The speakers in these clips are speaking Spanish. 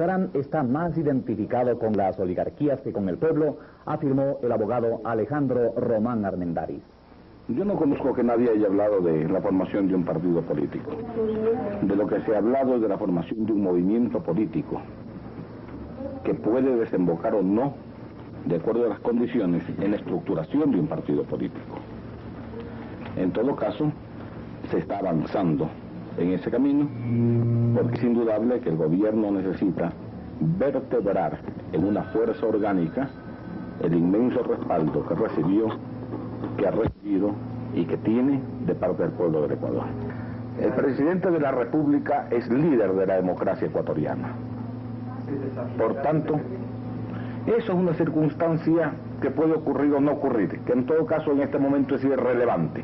Bucaram está más identificado con las oligarquías que con el pueblo, afirmó el abogado Alejandro Román Armendáriz. Yo no conozco que nadie haya hablado de la formación de un partido político. De lo que se ha hablado es de la formación de un movimiento político que puede desembocar o no, de acuerdo a las condiciones, en la estructuración de un partido político. En todo caso, se está avanzando en ese camino, porque es indudable que el gobierno necesita vertebrar en una fuerza orgánica el inmenso respaldo que recibió, que ha recibido y que tiene de parte del pueblo del Ecuador. El presidente de la República es líder de la democracia ecuatoriana. Por tanto, eso es una circunstancia que puede ocurrir o no ocurrir, que en todo caso en este momento es irrelevante.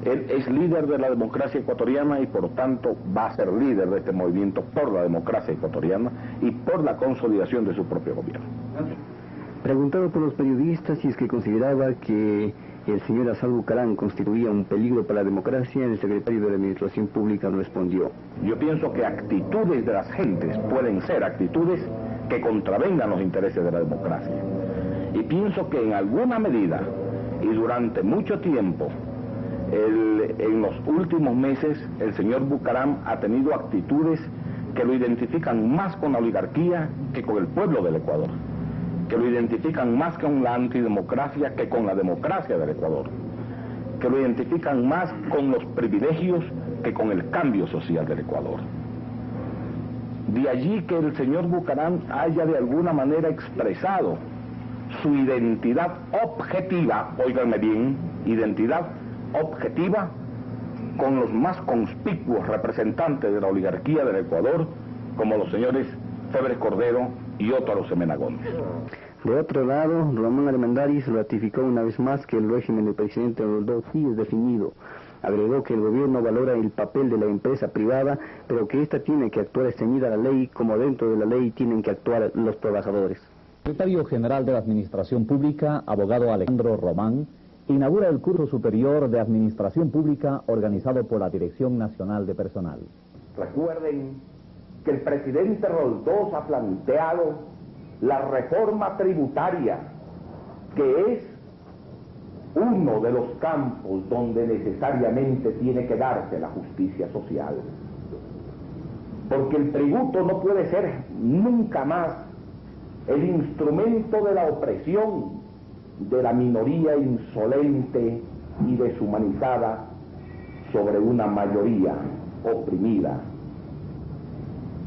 Él es líder de la democracia ecuatoriana y por tanto va a ser líder de este movimiento por la democracia ecuatoriana y por la consolidación de su propio gobierno. Preguntado por los periodistas si es que consideraba que el señor Assad Bucaram constituía un peligro para la democracia, el secretario de la Administración Pública respondió: yo pienso que actitudes de las gentes pueden ser actitudes que contravengan los intereses de la democracia. Y pienso que en alguna medida y durante mucho tiempo, en los últimos meses, el señor Bucaram ha tenido actitudes que lo identifican más con la oligarquía que con el pueblo del Ecuador, que lo identifican más con la antidemocracia que con la democracia del Ecuador, que lo identifican más con los privilegios que con el cambio social del Ecuador. De allí que el señor Bucaram haya de alguna manera expresado su identidad objetiva, óiganme bien, identidad objetiva con los más conspicuos representantes de la oligarquía del Ecuador, como los señores Febres Cordero y Ótaro Semena Gómez. De otro lado, Román Armendáriz ratificó una vez más que el régimen del presidente Roldós sí es definido. Agregó que el gobierno valora el papel de la empresa privada, pero que ésta tiene que actuar ceñida a la ley, como dentro de la ley tienen que actuar los trabajadores. El secretario general de la Administración Pública, abogado Alejandro Román, inaugura el curso superior de Administración Pública organizado por la Dirección Nacional de Personal. Recuerden que el presidente Roldós ha planteado la reforma tributaria, que es uno de los campos donde necesariamente tiene que darse la justicia social. Porque el tributo no puede ser nunca más el instrumento de la opresión de la minoría insolente y deshumanizada sobre una mayoría oprimida.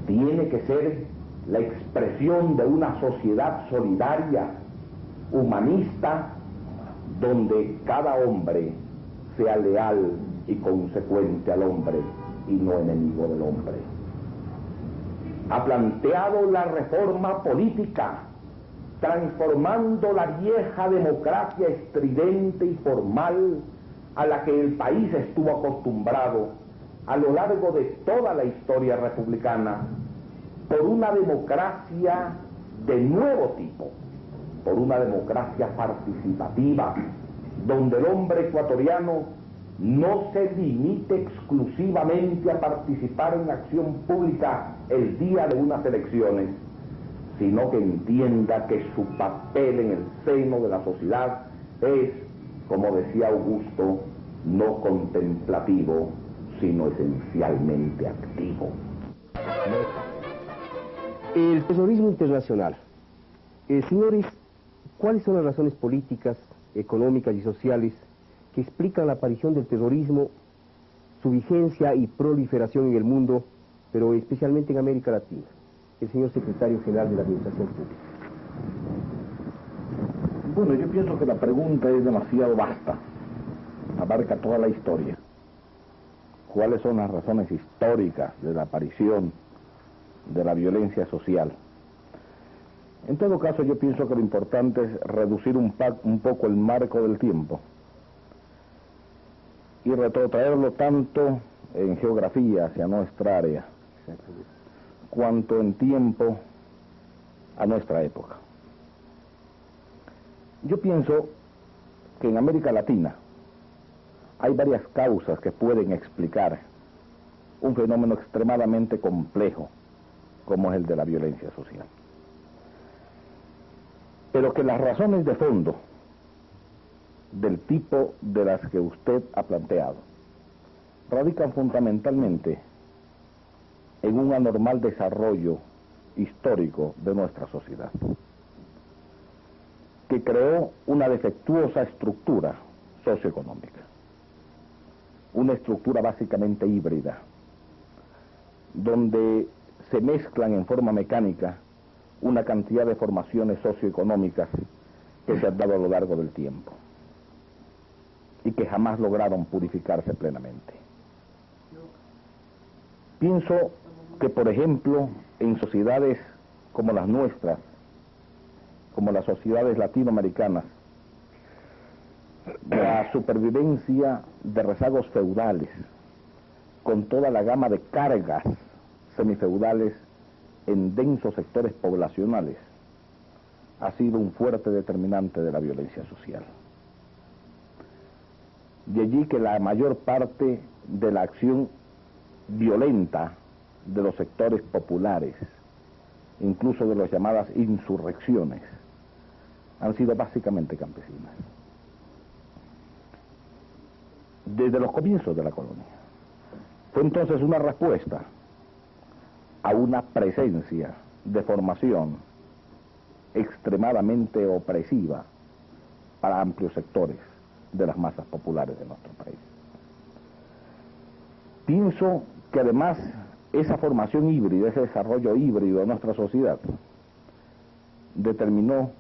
Tiene que ser la expresión de una sociedad solidaria, humanista, donde cada hombre sea leal y consecuente al hombre y no enemigo del hombre. Ha planteado la reforma política, transformando la vieja democracia estridente y formal a la que el país estuvo acostumbrado a lo largo de toda la historia republicana, por una democracia de nuevo tipo, por una democracia participativa, donde el hombre ecuatoriano no se limite exclusivamente a participar en la acción pública el día de unas elecciones, sino que entienda que su papel en el seno de la sociedad es, como decía Augusto, no contemplativo, sino esencialmente activo. El terrorismo internacional. Señores, ¿cuáles son las razones políticas, económicas y sociales que explican la aparición del terrorismo, su vigencia y proliferación en el mundo, pero especialmente en América Latina? El señor secretario general de la Administración Pública. Bueno, yo pienso que la pregunta es demasiado vasta, abarca toda la historia. ¿Cuáles son las razones históricas de la aparición de la violencia social? En todo caso, yo pienso que lo importante es reducir un poco el marco del tiempo y retrotraerlo tanto en geografía hacia nuestra área, cuanto en tiempo a nuestra época. Yo pienso que en América Latina hay varias causas que pueden explicar un fenómeno extremadamente complejo como es el de la violencia social. Pero que las razones de fondo del tipo de las que usted ha planteado radican fundamentalmente en un anormal desarrollo histórico de nuestra sociedad, que creó una defectuosa estructura socioeconómica, una estructura básicamente híbrida, donde se mezclan en forma mecánica una cantidad de formaciones socioeconómicas que se han dado a lo largo del tiempo y que jamás lograron purificarse plenamente. Pienso que, por ejemplo, en sociedades como las nuestras, como las sociedades latinoamericanas, la supervivencia de rezagos feudales, con toda la gama de cargas semifeudales en densos sectores poblacionales, ha sido un fuerte determinante de la violencia social. De allí que la mayor parte de la acción violenta de los sectores populares, incluso de las llamadas insurrecciones, han sido básicamente campesinas. Desde los comienzos de la colonia. Fue entonces una respuesta a una presencia de formación extremadamente opresiva para amplios sectores de las masas populares de nuestro país. Pienso que además esa formación híbrida, ese desarrollo híbrido de nuestra sociedad, determinó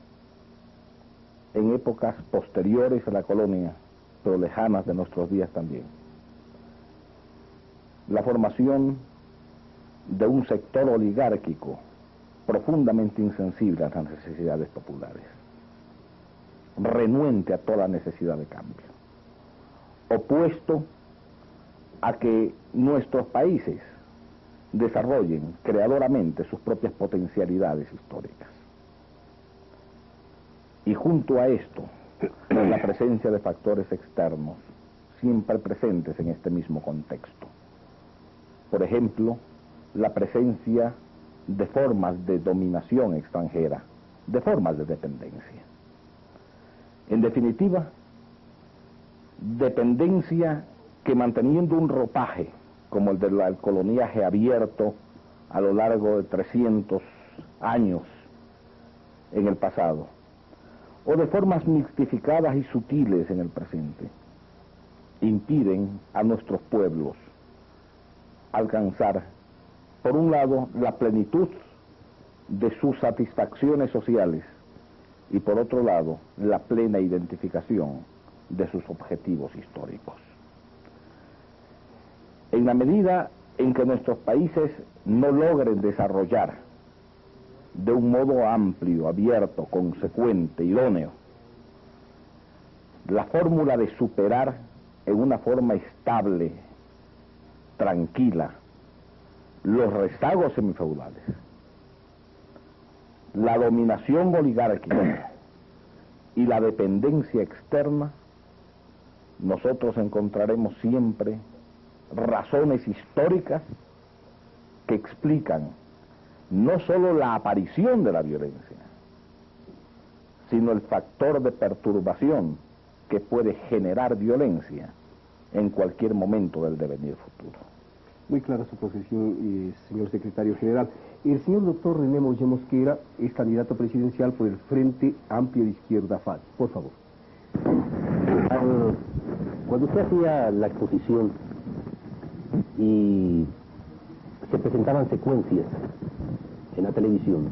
en épocas posteriores a la colonia, pero lejanas de nuestros días también, la formación de un sector oligárquico profundamente insensible a las necesidades populares, renuente a toda necesidad de cambio, opuesto a que nuestros países desarrollen creadoramente sus propias potencialidades históricas. Y junto a esto, la presencia de factores externos, siempre presentes en este mismo contexto. Por ejemplo, la presencia de formas de dominación extranjera, de formas de dependencia. En definitiva, dependencia que, manteniendo un ropaje como el del coloniaje abierto a lo largo de 300 años en el pasado, o de formas mixtificadas y sutiles en el presente, impiden a nuestros pueblos alcanzar, por un lado, la plenitud de sus satisfacciones sociales y, por otro lado, la plena identificación de sus objetivos históricos. En la medida en que nuestros países no logren desarrollar de un modo amplio, abierto, consecuente, idóneo, la fórmula de superar en una forma estable, tranquila, los rezagos semifeudales, la dominación oligárquica y la dependencia externa, nosotros encontraremos siempre razones históricas que explican no solo la aparición de la violencia, sino el factor de perturbación que puede generar violencia en cualquier momento del devenir futuro. Muy clara su posición, señor secretario general. El señor doctor René Moya Mosquera es candidato presidencial por el Frente Amplio de Izquierda FAD. Por favor. Cuando usted hacía la exposición y se presentaban secuencias en la televisión,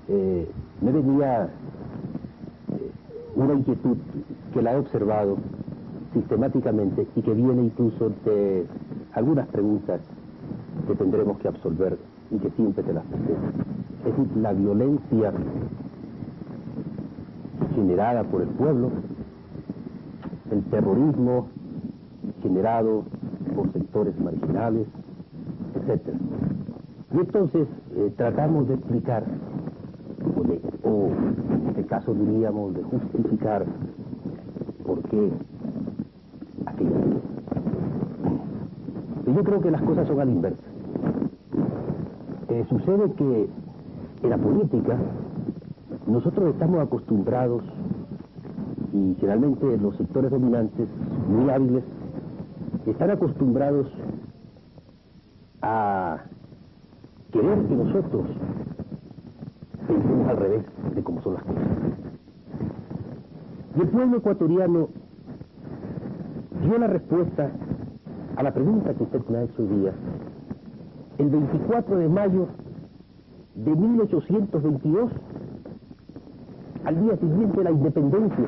me venía una inquietud que la he observado sistemáticamente y que viene incluso de algunas preguntas que tendremos que absolver y que siempre te las presento. Es decir, la violencia generada por el pueblo, el terrorismo generado por sectores marginales, etc. Y entonces tratamos de explicar, o en este caso diríamos de justificar, por qué aquella violencia. Y yo creo que las cosas son a la inversa. Sucede que en la política nosotros estamos acostumbrados, y generalmente los sectores dominantes, muy hábiles, están acostumbrados a querer que nosotros pensemos al revés de cómo son las cosas. Y el pueblo ecuatoriano dio la respuesta a la pregunta que usted me ha hecho hoy día el 24 de mayo de 1822, al día siguiente de la independencia,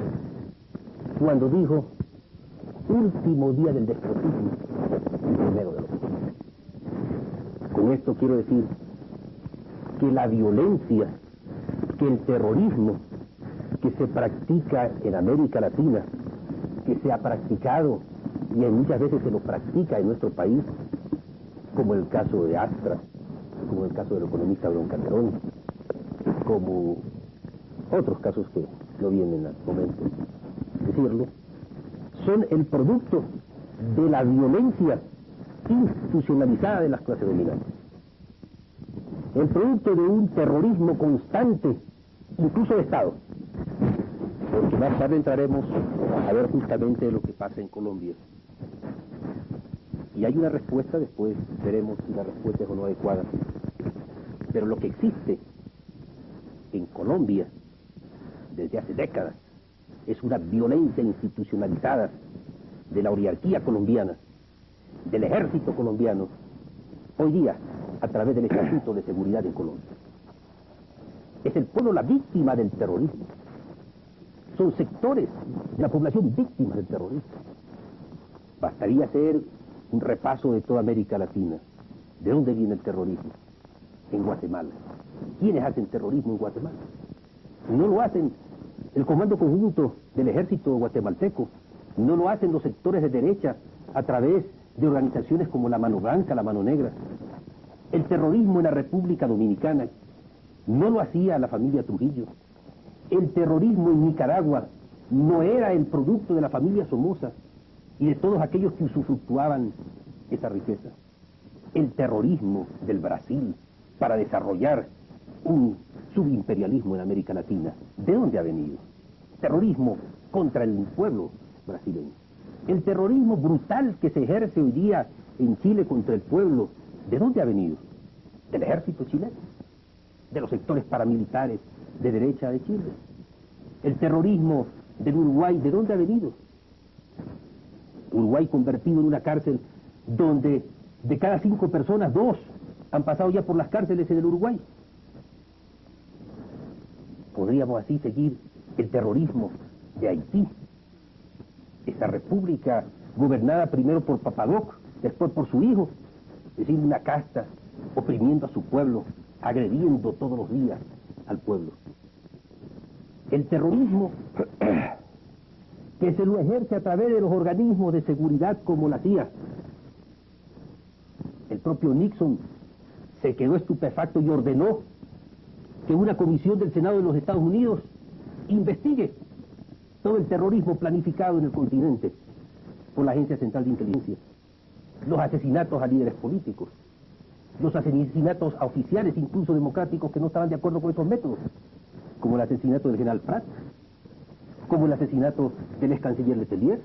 cuando dijo: último día del despotismo y primero de los pueblos. Con esto quiero decir que la violencia, que el terrorismo que se practica en América Latina, que se ha practicado y muchas veces se lo practica en nuestro país, como el caso de Astra, como el caso del economista Abrón Calderón, como otros casos que no vienen al momento decirlo, son el producto de la violencia institucionalizada de las clases dominantes, el producto de un terrorismo constante, incluso de Estado, porque más tarde entraremos a ver justamente lo que pasa en Colombia. Y hay una respuesta, después veremos si la respuesta es o no adecuada. Pero lo que existe en Colombia desde hace décadas es una violencia institucionalizada de la oligarquía colombiana, del ejército colombiano, hoy día a través del Estatuto de Seguridad en Colombia. Es el pueblo la víctima del terrorismo. Son sectores de la población víctimas del terrorismo. Bastaría hacer un repaso de toda América Latina. ¿De dónde viene el terrorismo? En Guatemala. ¿Quiénes hacen terrorismo en Guatemala? No lo hacen el Comando Conjunto del Ejército Guatemalteco, no lo hacen los sectores de derecha a través de organizaciones como la Mano Blanca, la Mano Negra. El terrorismo en la República Dominicana no lo hacía la familia Trujillo. El terrorismo en Nicaragua no era el producto de la familia Somoza y de todos aquellos que usufructuaban esa riqueza. El terrorismo del Brasil para desarrollar un subimperialismo en América Latina, ¿de dónde ha venido? Terrorismo contra el pueblo brasileño. El terrorismo brutal que se ejerce hoy día en Chile contra el pueblo, ¿de dónde ha venido? Del ejército chileno, de los sectores paramilitares de derecha de Chile. El terrorismo del Uruguay, ¿de dónde ha venido? Uruguay convertido en una cárcel donde de cada 5 personas, 2 han pasado ya por las cárceles en el Uruguay. Podríamos así seguir el terrorismo de Haití, esa república gobernada primero por Papadoc, después por su hijo, es decir, una casta oprimiendo a su pueblo, agrediendo todos los días al pueblo. El terrorismo que se lo ejerce a través de los organismos de seguridad como la CIA. El propio Nixon se quedó estupefacto y ordenó que una comisión del Senado de los Estados Unidos investigue todo el terrorismo planificado en el continente por la Agencia Central de Inteligencia, los asesinatos a líderes políticos, los asesinatos a oficiales, incluso democráticos, que no estaban de acuerdo con esos métodos, como el asesinato del general Pratt, como el asesinato del ex canciller Letelier.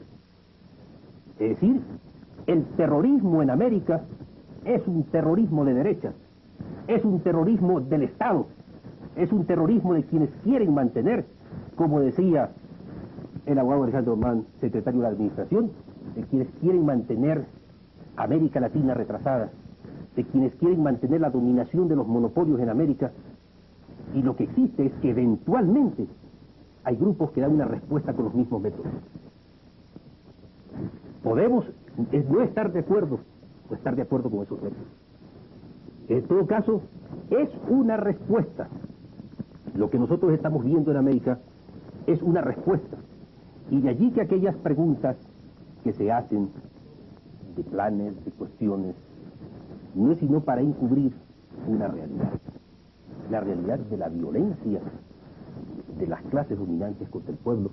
Es decir, el terrorismo en América es un terrorismo de derecha, es un terrorismo del Estado, es un terrorismo de quienes quieren mantener, como decía el abogado Alejandro Mann, secretario de la Administración, de quienes quieren mantener América Latina retrasada, de quienes quieren mantener la dominación de los monopolios en América. Y lo que existe es que eventualmente hay grupos que dan una respuesta con los mismos métodos. Podemos no estar de acuerdo o estar de acuerdo con esos métodos. En todo caso, es una respuesta. Lo que nosotros estamos viendo en América es una respuesta. Y de allí que aquellas preguntas que se hacen de planes, de cuestiones, no es sino para encubrir una realidad. La realidad de la violencia de las clases dominantes contra el pueblo,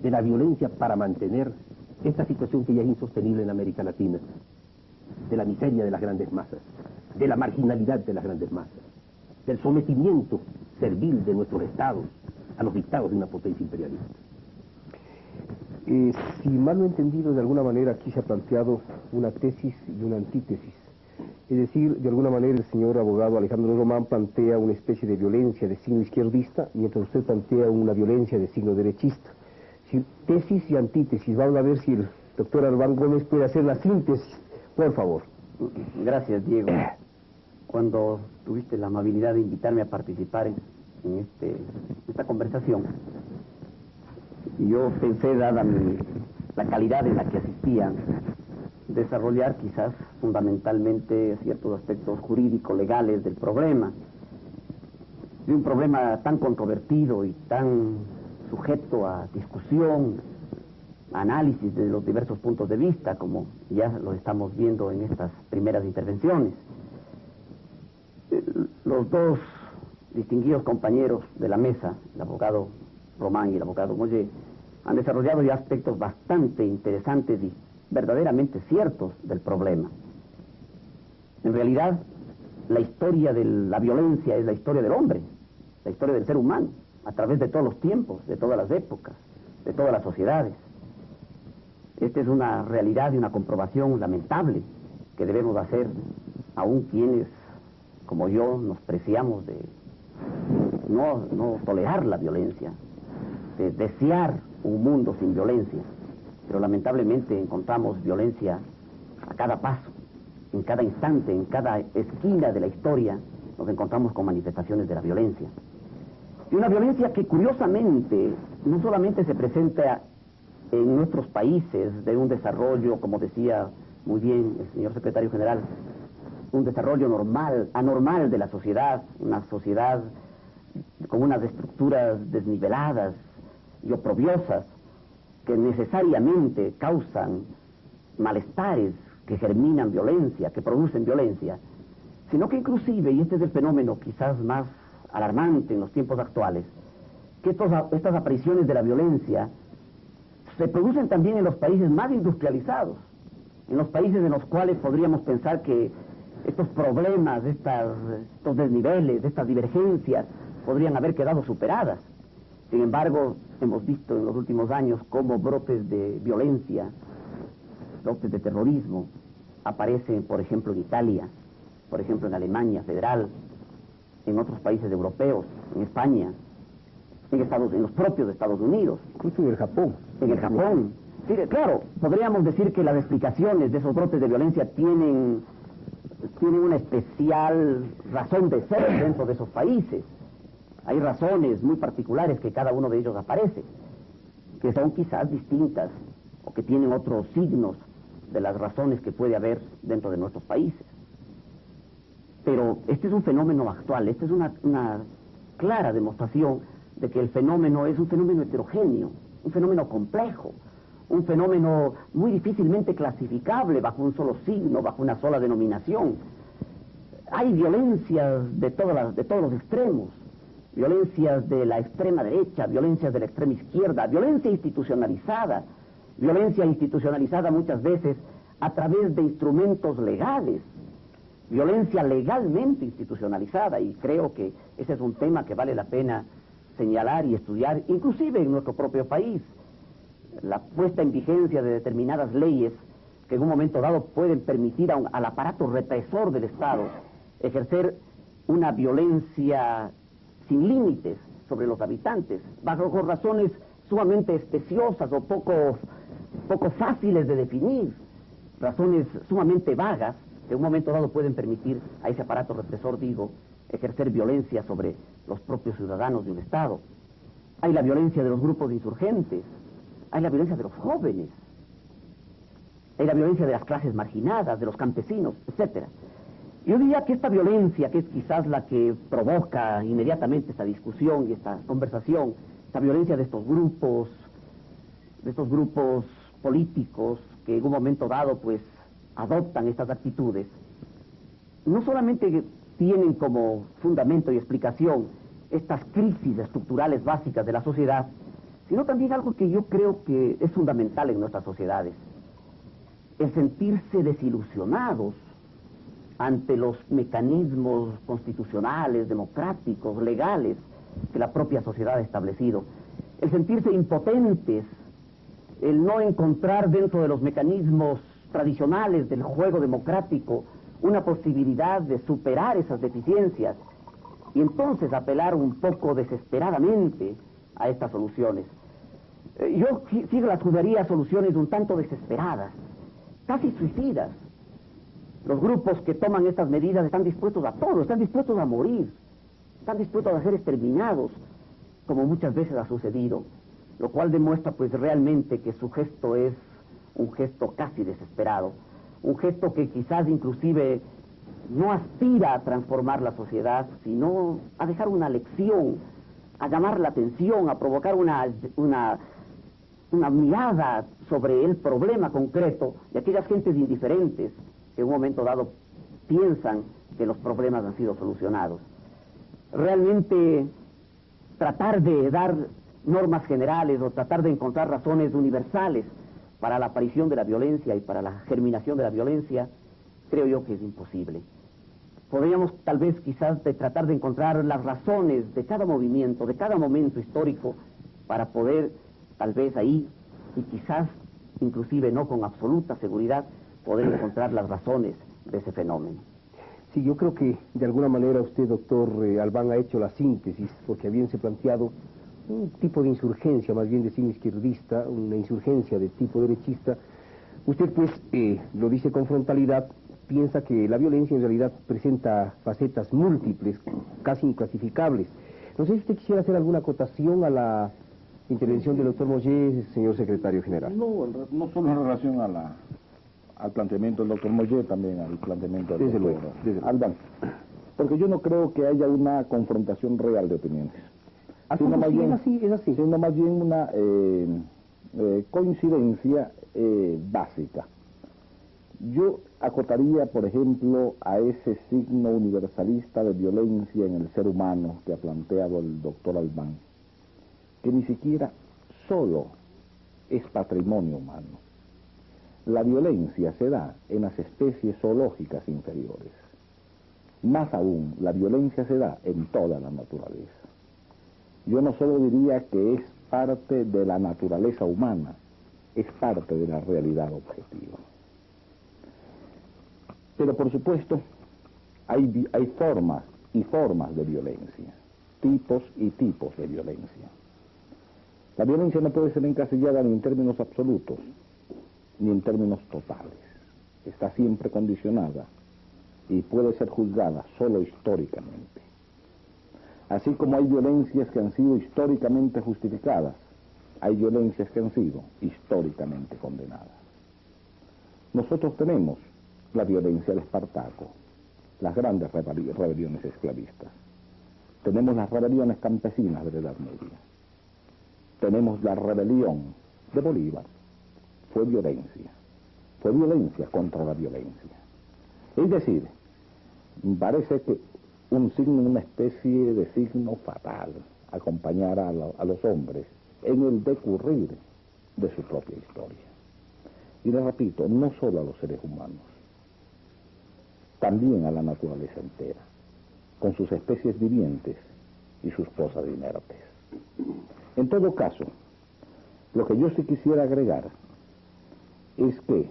de la violencia para mantener esta situación que ya es insostenible en América Latina, de la miseria de las grandes masas. de la marginalidad de las grandes masas, del sometimiento servil de nuestros estados a los dictados de una potencia imperialista. Si mal no he entendido, de alguna manera aquí se ha planteado una tesis y una antítesis. Es decir, de alguna manera el señor abogado Alejandro Román plantea una especie de violencia de signo izquierdista, mientras usted plantea una violencia de signo derechista. Si tesis y antítesis, vamos a ver si el doctor Arbán Gómez puede hacer la síntesis, por favor. Gracias, Diego. Cuando tuviste la amabilidad de invitarme a participar en esta conversación, yo pensé, dada la calidad en la que asistía, desarrollar quizás fundamentalmente ciertos aspectos jurídicos, legales del problema, de un problema tan controvertido y tan sujeto a discusión, análisis de los diversos puntos de vista, como ya lo estamos viendo en estas primeras intervenciones. Los dos distinguidos compañeros de la mesa, el abogado Román y el abogado Mollé, han desarrollado ya aspectos bastante interesantes y verdaderamente ciertos del problema. En realidad, la historia de la violencia es la historia del hombre, la historia del ser humano, a través de todos los tiempos, de todas las épocas, de todas las sociedades. Esta es una realidad y una comprobación lamentable que debemos hacer, aun quienes, como yo, nos preciamos de no tolerar la violencia, de desear un mundo sin violencia, pero lamentablemente encontramos violencia a cada paso, en cada instante, en cada esquina de la historia, nos encontramos con manifestaciones de la violencia. Y una violencia que curiosamente no solamente se presenta en nuestros países de un desarrollo, como decía muy bien el señor secretario general, un desarrollo anormal de la sociedad, una sociedad con unas estructuras desniveladas y oprobiosas que necesariamente causan malestares, que germinan violencia, que producen violencia, sino que inclusive, y este es el fenómeno quizás más alarmante en los tiempos actuales, que estas apariciones de la violencia se producen también en los países más industrializados, en los países en los cuales podríamos pensar que estos problemas, estos desniveles, estas divergencias podrían haber quedado superadas. Sin embargo, hemos visto en los últimos años cómo brotes de violencia, brotes de terrorismo, aparecen, por ejemplo, en Italia, por ejemplo, en Alemania federal, en otros países europeos, en España, en los propios Estados Unidos. Incluso en el Japón. En el Japón. Sí, claro, podríamos decir que las explicaciones de esos brotes de violencia tienen una especial razón de ser dentro de esos países. Hay razones muy particulares que cada uno de ellos aparece, que son quizás distintas o que tienen otros signos de las razones que puede haber dentro de nuestros países. Pero este es un fenómeno actual, esta es una clara demostración de que el fenómeno es un fenómeno heterogéneo, un fenómeno complejo, un fenómeno muy difícilmente clasificable bajo un solo signo, bajo una sola denominación. Hay violencias de todos los extremos, violencias de la extrema derecha, violencias de la extrema izquierda, violencia institucionalizada muchas veces a través de instrumentos legales, violencia legalmente institucionalizada, y creo que ese es un tema que vale la pena señalar y estudiar, inclusive en nuestro propio país. La puesta en vigencia de determinadas leyes que en un momento dado pueden permitir al aparato represor del Estado ejercer una violencia sin límites sobre los habitantes, bajo razones sumamente especiosas o poco fáciles de definir, razones sumamente vagas que en un momento dado pueden permitir a ese aparato represor, ejercer violencia sobre los propios ciudadanos de un Estado. Hay la violencia de los grupos insurgentes, hay la violencia de los jóvenes, hay la violencia de las clases marginadas, de los campesinos, etc. Yo diría que esta violencia, que es quizás la que provoca inmediatamente esta discusión y esta conversación, esta violencia de estos grupos políticos que en un momento dado pues adoptan estas actitudes, no solamente tienen como fundamento y explicación estas crisis estructurales básicas de la sociedad, sino también algo que yo creo que es fundamental en nuestras sociedades, el sentirse desilusionados ante los mecanismos constitucionales, democráticos, legales que la propia sociedad ha establecido. El sentirse impotentes, el no encontrar dentro de los mecanismos tradicionales del juego democrático una posibilidad de superar esas deficiencias y entonces apelar un poco desesperadamente a estas soluciones. Yo sí las jugaría soluciones un tanto desesperadas, casi suicidas. Los grupos que toman estas medidas están dispuestos a todo, están dispuestos a morir, están dispuestos a ser exterminados, como muchas veces ha sucedido, lo cual demuestra pues realmente que su gesto es un gesto casi desesperado, un gesto que quizás inclusive no aspira a transformar la sociedad, sino a dejar una lección, a llamar la atención, a provocar una mirada sobre el problema concreto de aquellas gentes indiferentes que en un momento dado piensan que los problemas han sido solucionados. Realmente tratar de dar normas generales o tratar de encontrar razones universales para la aparición de la violencia y para la germinación de la violencia, creo yo que es imposible. Podríamos tal vez quizás tratar de encontrar las razones de cada movimiento, de cada momento histórico, para poder tal vez ahí, y quizás inclusive no con absoluta seguridad, poder encontrar las razones de ese fenómeno. Sí, yo creo que de alguna manera usted, doctor Albán, ha hecho la síntesis, porque habiéndose planteado un tipo de insurgencia, más bien de signo izquierdista, una insurgencia de tipo derechista, usted pues lo dice con frontalidad, piensa que la violencia en realidad presenta facetas múltiples, casi inclasificables. No sé si usted quisiera hacer alguna acotación a la intervención del doctor Moyé, señor secretario general. No solo en relación al planteamiento del doctor Moyé, también al planteamiento del doctor Albán. Porque yo no creo que haya una confrontación real de opiniones. Sino más bien, sino más bien una coincidencia básica. Yo acotaría, por ejemplo, a ese signo universalista de violencia en el ser humano que ha planteado el doctor Albán, que ni siquiera solo es patrimonio humano. La violencia se da en las especies zoológicas inferiores. Más aún, la violencia se da en toda la naturaleza. Yo no solo diría que es parte de la naturaleza humana, es parte de la realidad objetiva. Pero por supuesto, hay formas y formas de violencia, tipos y tipos de violencia. La violencia no puede ser encasillada ni en términos absolutos, ni en términos totales. Está siempre condicionada y puede ser juzgada solo históricamente. Así como hay violencias que han sido históricamente justificadas, hay violencias que han sido históricamente condenadas. Nosotros tenemos la violencia del Espartaco, las grandes rebeliones esclavistas. Tenemos las rebeliones campesinas de la Edad Media. Tenemos la rebelión de Bolívar. Fue violencia contra la violencia. Es decir, parece que una especie de signo fatal acompañará a los hombres en el decurrir de su propia historia. Y les repito, no solo a los seres humanos, también a la naturaleza entera, con sus especies vivientes y sus cosas inertes. En todo caso, lo que yo sí quisiera agregar es que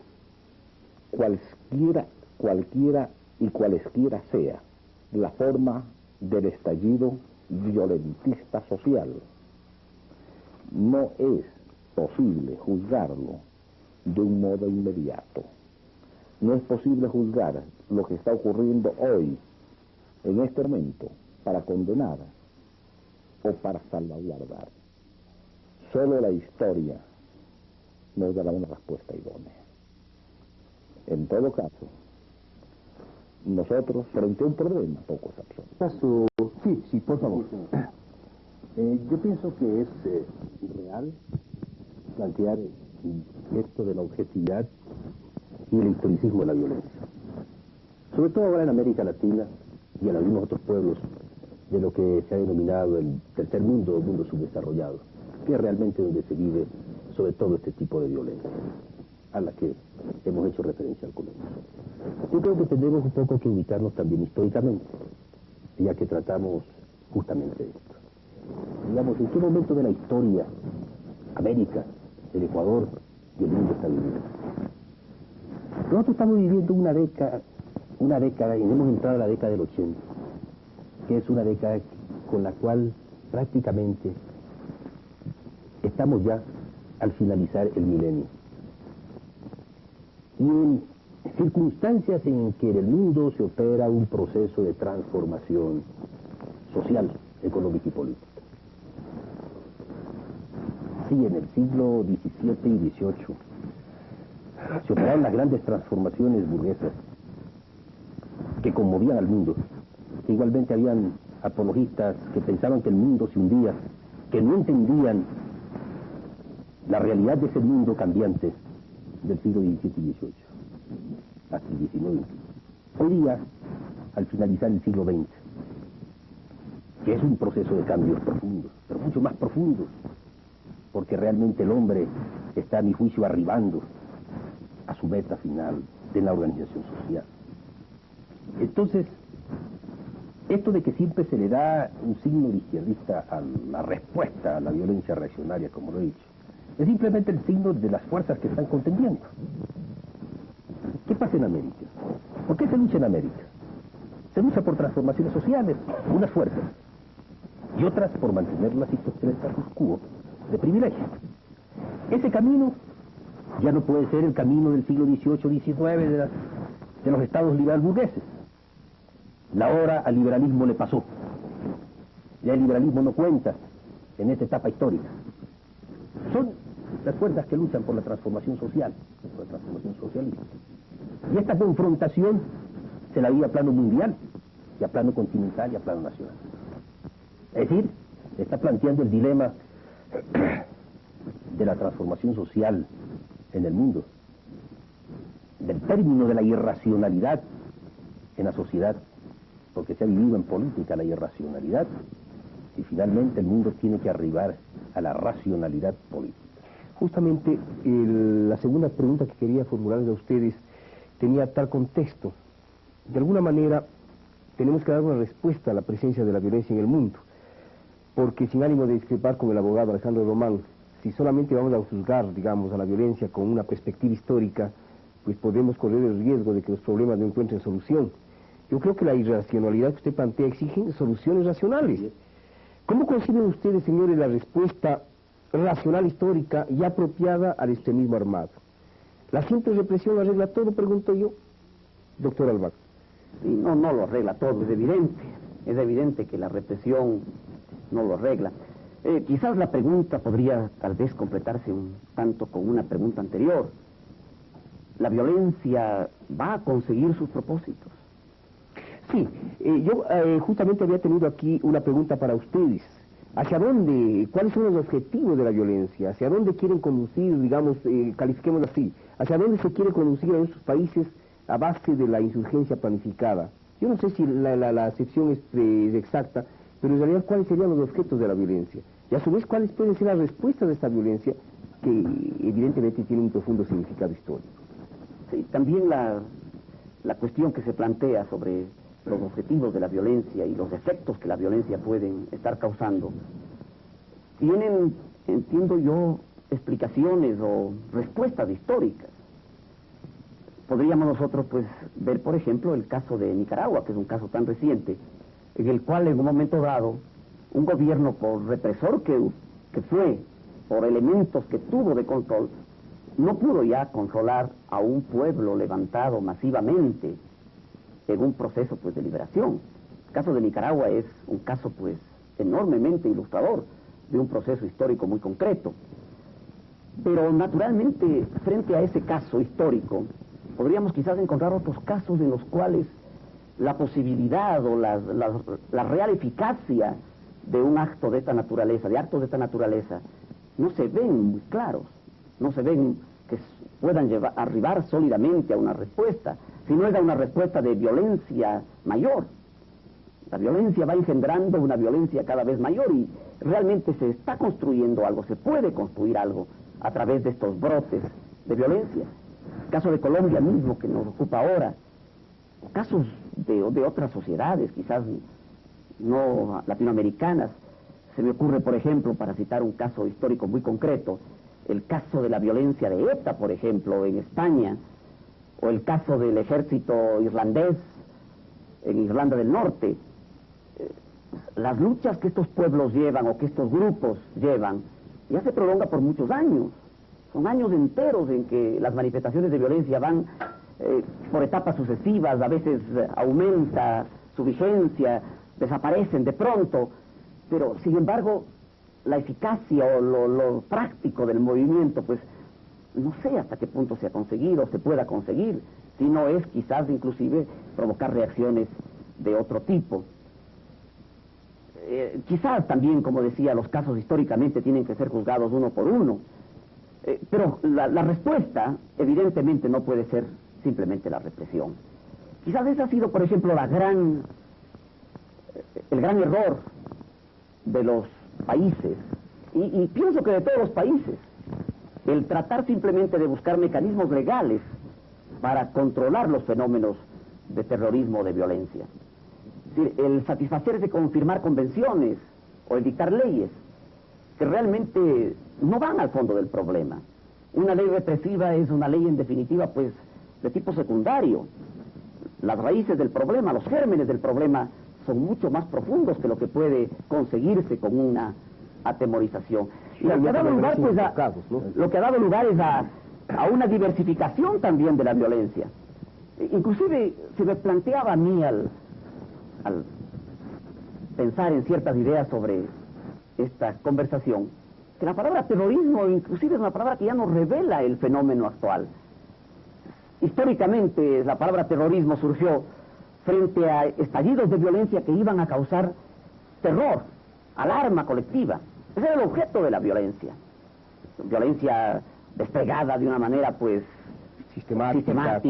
cualesquiera sea la forma del estallido violentista social, no es posible juzgarlo de un modo inmediato. No es posible juzgar lo que está ocurriendo hoy, en este momento, para condenar o para salvaguardar. Solo la historia nos dará una respuesta idónea. En todo caso, nosotros, frente a un problema, poco es absurdo. Sí, por favor. Yo pienso que es real plantear esto de la objetividad y el historicismo de la violencia. Sobre todo ahora en América Latina y en algunos otros pueblos de lo que se ha denominado el tercer mundo o mundo subdesarrollado, que es realmente donde se vive sobre todo este tipo de violencia. a la que hemos hecho referencia al comienzo. Yo creo que tendremos un poco que ubicarnos también históricamente, ya que tratamos justamente esto. Digamos, ¿en qué momento de la historia América, el Ecuador y el mundo está viviendo? Nosotros estamos viviendo una década, y hemos entrado a la década del 80, que es una década con la cual prácticamente estamos ya al finalizar el milenio. Y en circunstancias en que en el mundo se opera un proceso de transformación social, económica y política. Sí, en el siglo XVII y XVIII se operaron las grandes transformaciones burguesas que conmovían al mundo. Igualmente habían apologistas que pensaban que el mundo se hundía, que no entendían la realidad de ese mundo cambiante del siglo XVII y XVIII hasta el XIX. Hoy día, al finalizar el siglo XX, que es un proceso de cambios profundos, pero mucho más profundos, porque realmente el hombre está, a mi juicio, arribando a su meta final de la organización social. Entonces, esto de que siempre se le da un signo de izquierdista a la respuesta a la violencia reaccionaria, como lo he dicho, es simplemente el signo de las fuerzas que están contendiendo. ¿Qué pasa en América? ¿Por qué se lucha en América? Se lucha por transformaciones sociales, unas fuerzas, y otras por mantener la situación de status quo, de privilegio. Ese camino ya no puede ser el camino del siglo XVIII-XIX de los estados liberal burgueses. La hora al liberalismo le pasó. Ya el liberalismo no cuenta en esta etapa histórica. Son las fuerzas que luchan por la transformación social, por la transformación socialista. Y esta confrontación se la vive a plano mundial, y a plano continental y a plano nacional. Es decir, está planteando el dilema de la transformación social en el mundo, del término de la irracionalidad en la sociedad, porque se ha vivido en política la irracionalidad, y finalmente el mundo tiene que arribar a la racionalidad política. Justamente la segunda pregunta que quería formularles a ustedes tenía tal contexto. De alguna manera tenemos que dar una respuesta a la presencia de la violencia en el mundo, porque sin ánimo de discrepar con el abogado Alejandro Román, si solamente vamos a juzgar, digamos, a la violencia con una perspectiva histórica, pues podemos correr el riesgo de que los problemas no encuentren solución. Yo creo que la irracionalidad que usted plantea exige soluciones racionales. ¿Cómo conciben ustedes, señores, la respuesta racional histórica y apropiada al extremismo armado? ¿La simple represión arregla todo, pregunto yo, doctor Alvar? Sí, no lo arregla todo, es evidente que la represión no lo arregla. Quizás la pregunta podría tal vez completarse un tanto con una pregunta anterior. ¿La violencia va a conseguir sus propósitos? Sí, yo justamente había tenido aquí una pregunta para ustedes. ¿Hacia dónde, cuáles son los objetivos de la violencia? ¿Hacia dónde quieren conducir, digamos, califiquémoslo así? ¿Hacia dónde se quiere conducir a nuestros países a base de la insurgencia planificada? Yo no sé si la acepción es exacta, pero en realidad cuáles serían los objetos de la violencia. Y a su vez, cuáles pueden ser las respuestas de esta violencia, que evidentemente tiene un profundo significado histórico. Sí, también la cuestión que se plantea sobre los objetivos de la violencia y los efectos que la violencia pueden estar causando, tienen, entiendo yo, explicaciones o respuestas históricas. Podríamos nosotros, pues, ver, por ejemplo, el caso de Nicaragua, que es un caso tan reciente, en el cual en un momento dado, un gobierno por represor que fue, por elementos que tuvo de control, no pudo ya controlar a un pueblo levantado masivamente en un proceso, pues, de liberación. El caso de Nicaragua es un caso, pues, enormemente ilustrador de un proceso histórico muy concreto. Pero naturalmente, frente a ese caso histórico, podríamos quizás encontrar otros casos en los cuales la posibilidad o la real eficacia de un acto de esta naturaleza, de actos de esta naturaleza, no se ven muy claros, no se ven que puedan arribar sólidamente a una respuesta, sino es a una respuesta de violencia mayor. La violencia va engendrando una violencia cada vez mayor y realmente se está construyendo algo, se puede construir algo a través de estos brotes de violencia, caso de Colombia mismo, que nos ocupa ahora, casos de otras sociedades, quizás no latinoamericanas. Se me ocurre, por ejemplo, para citar un caso histórico muy concreto, el caso de la violencia de ETA, por ejemplo, en España, o el caso del ejército irlandés en Irlanda del Norte. Las luchas que estos pueblos llevan, o que estos grupos llevan, ya se prolonga por muchos años. Son años enteros en que las manifestaciones de violencia van por etapas sucesivas, a veces aumenta su vigencia, desaparecen de pronto, pero sin embargo la eficacia o lo práctico del movimiento, pues no sé hasta qué punto se ha conseguido, se pueda conseguir, si no es quizás inclusive provocar reacciones de otro tipo. Quizás también, como decía, los casos históricamente tienen que ser juzgados uno por uno, pero la respuesta evidentemente no puede ser simplemente la represión. Quizás ese ha sido, por ejemplo, el gran error de los países, y pienso que de todos los países, el tratar simplemente de buscar mecanismos legales para controlar los fenómenos de terrorismo o de violencia. Es decir, el satisfacerse con firmar convenciones o el dictar leyes que realmente no van al fondo del problema. Una ley represiva es una ley en definitiva pues de tipo secundario. Las raíces del problema, los gérmenes del problema son mucho más profundos que lo que puede conseguirse con una atemorización. Y lo que ha dado lugar pues lo que ha dado lugar es a una diversificación también de la violencia. Inclusive se me planteaba a mí al pensar en ciertas ideas sobre esta conversación, que la palabra terrorismo inclusive es una palabra que ya nos revela el fenómeno actual. Históricamente la palabra terrorismo surgió frente a estallidos de violencia que iban a causar terror, alarma colectiva. Ese era el objeto de la violencia. Violencia desplegada de una manera pues sistemática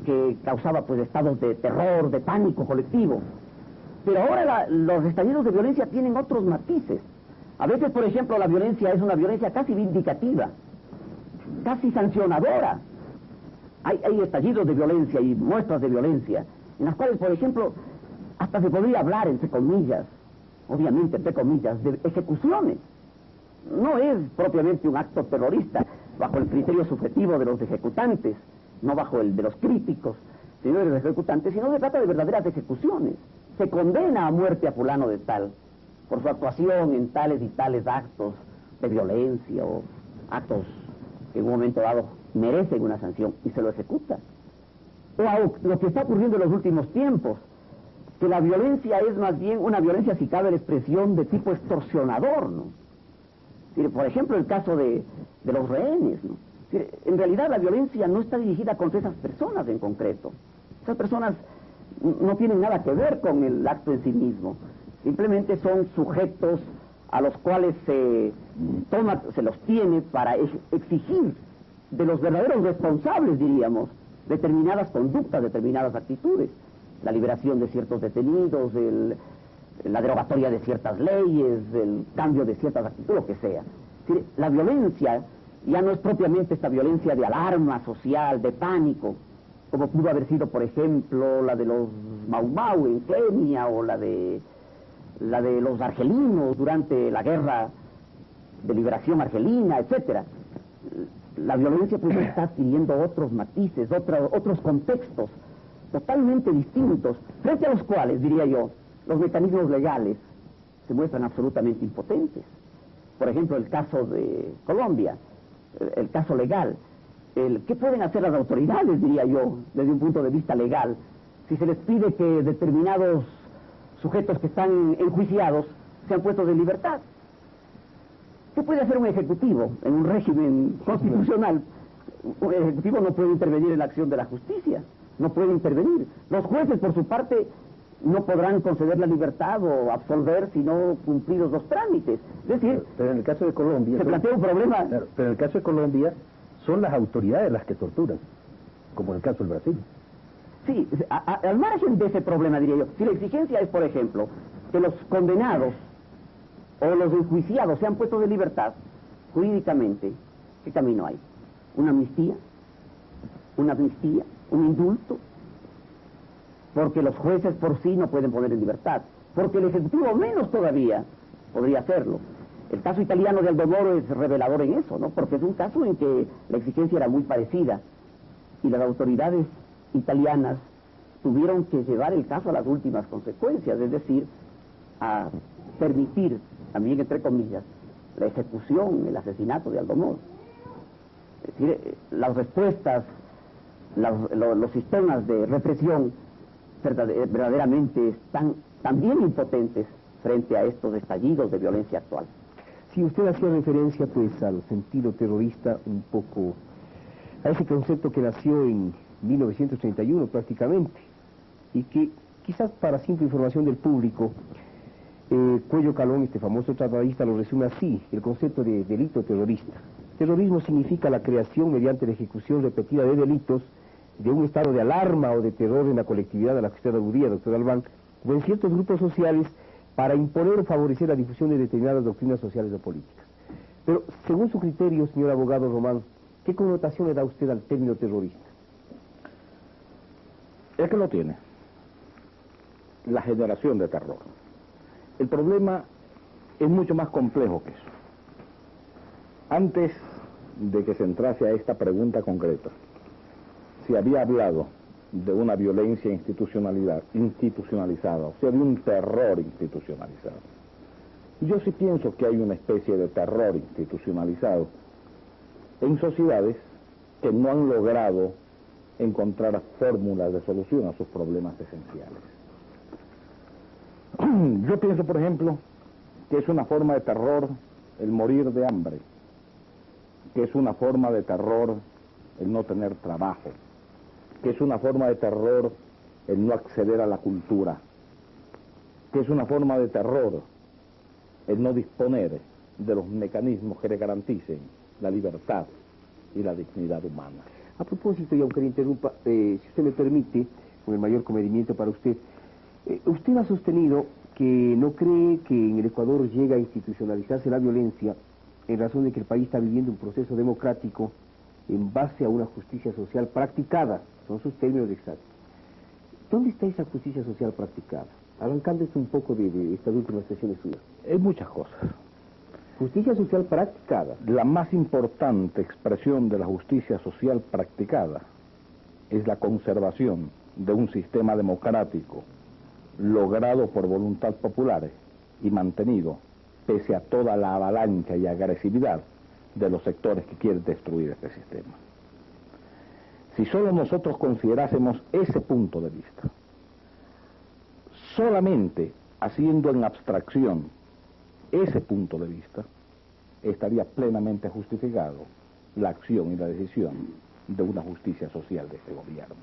que causaba pues estados de terror, de pánico colectivo. Pero ahora los estallidos de violencia tienen otros matices. A veces, por ejemplo, la violencia es una violencia casi vindicativa, casi sancionadora. Hay estallidos de violencia y muestras de violencia en las cuales, por ejemplo, hasta se podría hablar, entre comillas, obviamente entre comillas, de ejecuciones. No es propiamente un acto terrorista bajo el criterio subjetivo de los ejecutantes, no bajo el de los críticos, sino de los ejecutantes, sino se trata de verdaderas ejecuciones. Se condena a muerte a fulano de tal por su actuación en tales y tales actos de violencia o actos que en un momento dado merecen una sanción y se lo ejecuta. O lo que está ocurriendo en los últimos tiempos, que la violencia es más bien una violencia, si cabe la expresión, de tipo extorsionador, ¿no? Por ejemplo, el caso de los rehenes, ¿no? En realidad la violencia no está dirigida contra esas personas en concreto. Esas personas no tienen nada que ver con el acto en sí mismo. Simplemente son sujetos a los cuales se los tiene para exigir de los verdaderos responsables, diríamos, determinadas conductas, determinadas actitudes. La liberación de ciertos detenidos, la derogatoria de ciertas leyes, el cambio de ciertas actitudes, lo que sea. Es decir, la violencia ya no es propiamente esta violencia de alarma social, de pánico, como pudo haber sido, por ejemplo, la de los Mau Mau en Kenia, o la de los argelinos durante la guerra de liberación argelina, etcétera. La violencia pues está adquiriendo otros matices, otros contextos totalmente distintos, frente a los cuales, diría yo, los mecanismos legales se muestran absolutamente impotentes. Por ejemplo, el caso de Colombia, el caso legal. ¿Qué pueden hacer las autoridades, diría yo, desde un punto de vista legal, si se les pide que determinados sujetos que están enjuiciados sean puestos en libertad? ¿Qué puede hacer un ejecutivo en un régimen constitucional? Un ejecutivo no puede intervenir en la acción de la justicia, no puede intervenir. Los jueces, por su parte, no podrán conceder la libertad o absolver si no cumplidos los trámites. Es decir, pero en el caso de Colombia se plantea un problema. Claro, pero en el caso de Colombia son las autoridades las que torturan, como en el caso del Brasil. Sí, al margen de ese problema, diría yo, si la exigencia es, por ejemplo, que los condenados o los enjuiciados sean puestos de libertad, jurídicamente, ¿qué camino hay? ¿Una amnistía? una amnistía, un indulto, porque los jueces por sí no pueden poner en libertad, porque el Ejecutivo menos todavía podría hacerlo. El caso italiano de Aldo Moro es revelador en eso, ¿no? Porque es un caso en que la exigencia era muy parecida y las autoridades italianas tuvieron que llevar el caso a las últimas consecuencias, es decir, a permitir, también entre comillas, la ejecución, el asesinato de Aldo Moro. Es decir, las respuestas, los sistemas de represión verdaderamente están también impotentes frente a estos estallidos de violencia actual. Si usted hacía referencia pues al sentido terrorista, un poco a ese concepto que nació en 1931 prácticamente, y que quizás para simple información del público, Cuello Calón, este famoso tratadista, lo resume así: el concepto de delito terrorista. Terrorismo significa la creación mediante la ejecución repetida de delitos, de un estado de alarma o de terror en la colectividad a la que usted aludía, doctor Albán, o en ciertos grupos sociales, para imponer o favorecer la difusión de determinadas doctrinas sociales o políticas. Pero, según su criterio, señor abogado Román, ¿qué connotación le da usted al término terrorista? Es que lo tiene. La generación de terror. El problema es mucho más complejo que eso. Antes de que se entrase a esta pregunta concreta, se había hablado de una violencia institucionalizada, o sea, de un terror institucionalizado. Yo sí pienso que hay una especie de terror institucionalizado en sociedades que no han logrado encontrar fórmulas de solución a sus problemas esenciales. Yo pienso, por ejemplo, que es una forma de terror el morir de hambre, que es una forma de terror el no tener trabajo, que es una forma de terror el no acceder a la cultura, que es una forma de terror el no disponer de los mecanismos que le garanticen la libertad y la dignidad humana. A propósito, y aunque le interrumpa, si usted me permite, con el mayor comedimiento para usted, usted ha sostenido que no cree que en el Ecuador llega a institucionalizarse la violencia en razón de que el país está viviendo un proceso democrático en base a una justicia social practicada, son sus términos exactos. ¿Dónde está esa justicia social practicada? Arrancándose un poco de estas últimas sesiones suyas. Hay muchas cosas. Justicia social practicada. La más importante expresión de la justicia social practicada es la conservación de un sistema democrático logrado por voluntad popular y mantenido pese a toda la avalancha y agresividad de los sectores que quieren destruir este sistema. Si solo nosotros considerásemos ese punto de vista, solamente haciendo en abstracción ese punto de vista, estaría plenamente justificado la acción y la decisión de una justicia social de este gobierno.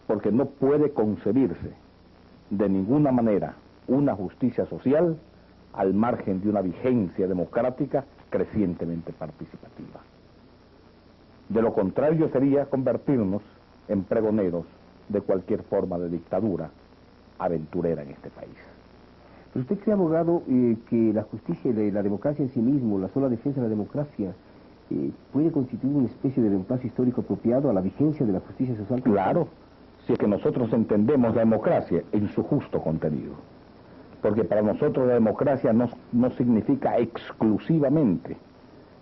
Porque no puede concebirse de ninguna manera una justicia social al margen de una vigencia democrática crecientemente participativa. De lo contrario sería convertirnos en pregoneros de cualquier forma de dictadura aventurera en este país. ¿Pero usted cree, abogado, que la justicia y la democracia en sí mismo, la sola defensa de la democracia, puede constituir una especie de reemplazo histórico apropiado a la vigencia de la justicia social? Claro, si es que nosotros entendemos la democracia en su justo contenido. Porque para nosotros la democracia no significa exclusivamente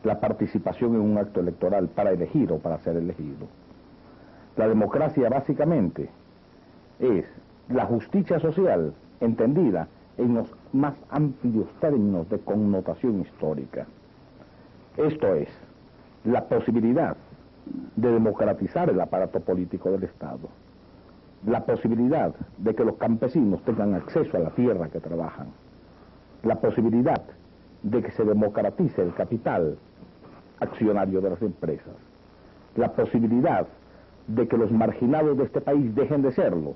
la participación en un acto electoral para elegir o para ser elegido. La democracia básicamente es la justicia social entendida en los más amplios términos de connotación histórica. Esto es, la posibilidad de democratizar el aparato político del Estado, la posibilidad de que los campesinos tengan acceso a la tierra que trabajan, la posibilidad de que se democratice el capital accionario de las empresas, la posibilidad de que los marginados de este país dejen de serlo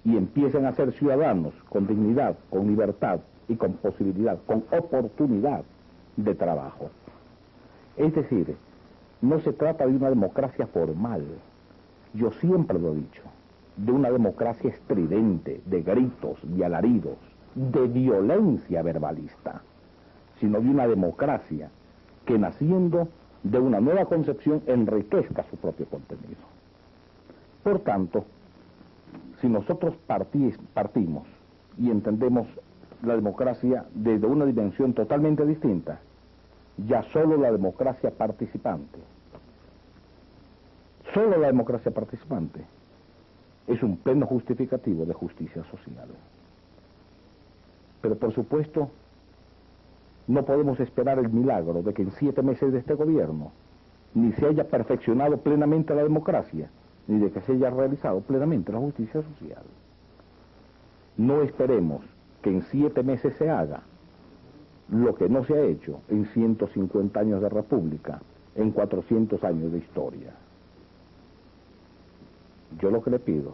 y empiecen a ser ciudadanos con dignidad, con libertad y con posibilidad, con oportunidad de trabajo. Es decir, no se trata de una democracia formal, yo siempre lo he dicho, de una democracia estridente, de gritos y alaridos, de violencia verbalista, sino de una democracia que naciendo de una nueva concepción enriquezca su propio contenido. Por tanto, si nosotros partimos y entendemos la democracia desde una dimensión totalmente distinta, ya solo la democracia participante, es un pleno justificativo de justicia social. Pero por supuesto, no podemos esperar el milagro de que en 7 meses de este gobierno ni se haya perfeccionado plenamente la democracia, ni de que se haya realizado plenamente la justicia social. No esperemos que en 7 meses se haga lo que no se ha hecho en 150 años de república, en 400 años de historia. Yo lo que le pido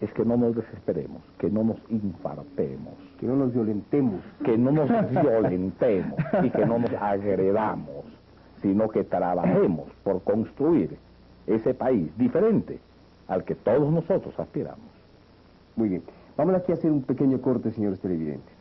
es que no nos desesperemos, que no nos infartemos, Que no nos violentemos. que no nos violentemos y que no nos agredamos, sino que trabajemos por construir ese país diferente al que todos nosotros aspiramos. Muy bien. Vamos aquí a hacer un pequeño corte, señores televidentes.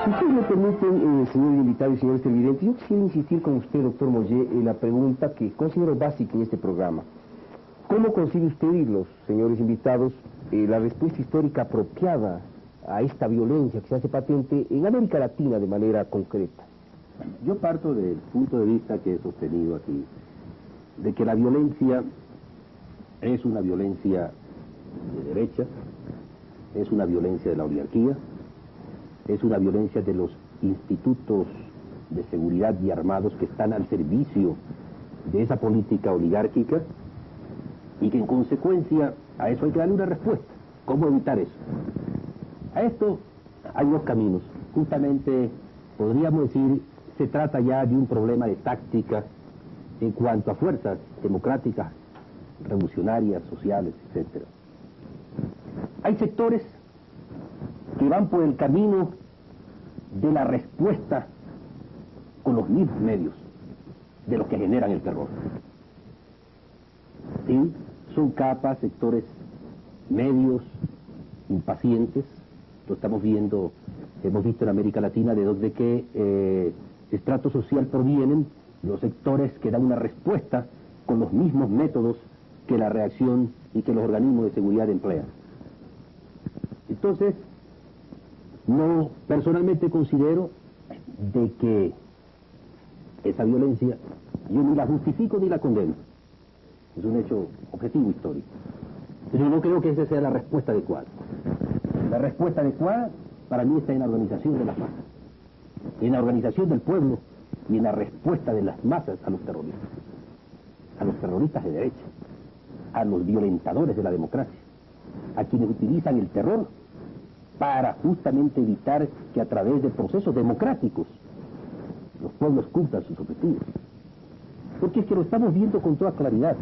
Si ustedes me permiten, señor invitado y señores televidentes, yo quisiera insistir con usted, doctor Mollé, en la pregunta que considero básica en este programa. ¿Cómo concibe usted y los señores invitados la respuesta histórica apropiada a esta violencia que se hace patente en América Latina de manera concreta? Yo parto del punto de vista que he sostenido aquí, de que la violencia es una violencia de derecha, es una violencia de la oligarquía, es una violencia de los institutos de seguridad y armados que están al servicio de esa política oligárquica y que en consecuencia a eso hay que darle una respuesta. ¿Cómo evitar eso? A esto hay 2 caminos. Justamente, podríamos decir, se trata ya de un problema de táctica en cuanto a fuerzas democráticas, revolucionarias, sociales, etc. Hay sectores que van por el camino de la respuesta con los mismos medios de los que generan el terror. ¿Sí? Son capas, sectores medios, impacientes. Lo estamos viendo, hemos visto en América Latina de donde qué estrato social provienen los sectores que dan una respuesta con los mismos métodos que la reacción y que los organismos de seguridad emplean. Entonces, no, personalmente considero de que esa violencia yo ni la justifico ni la condeno. Es un hecho objetivo histórico. Pero no creo que esa sea la respuesta adecuada. La respuesta adecuada para mí está en la organización de las masas, en la organización del pueblo y en la respuesta de las masas a los terroristas de derecha, a los violentadores de la democracia, a quienes utilizan el terror para justamente evitar que a través de procesos democráticos los pueblos cumplan sus objetivos. Porque es que lo estamos viendo con toda claridad.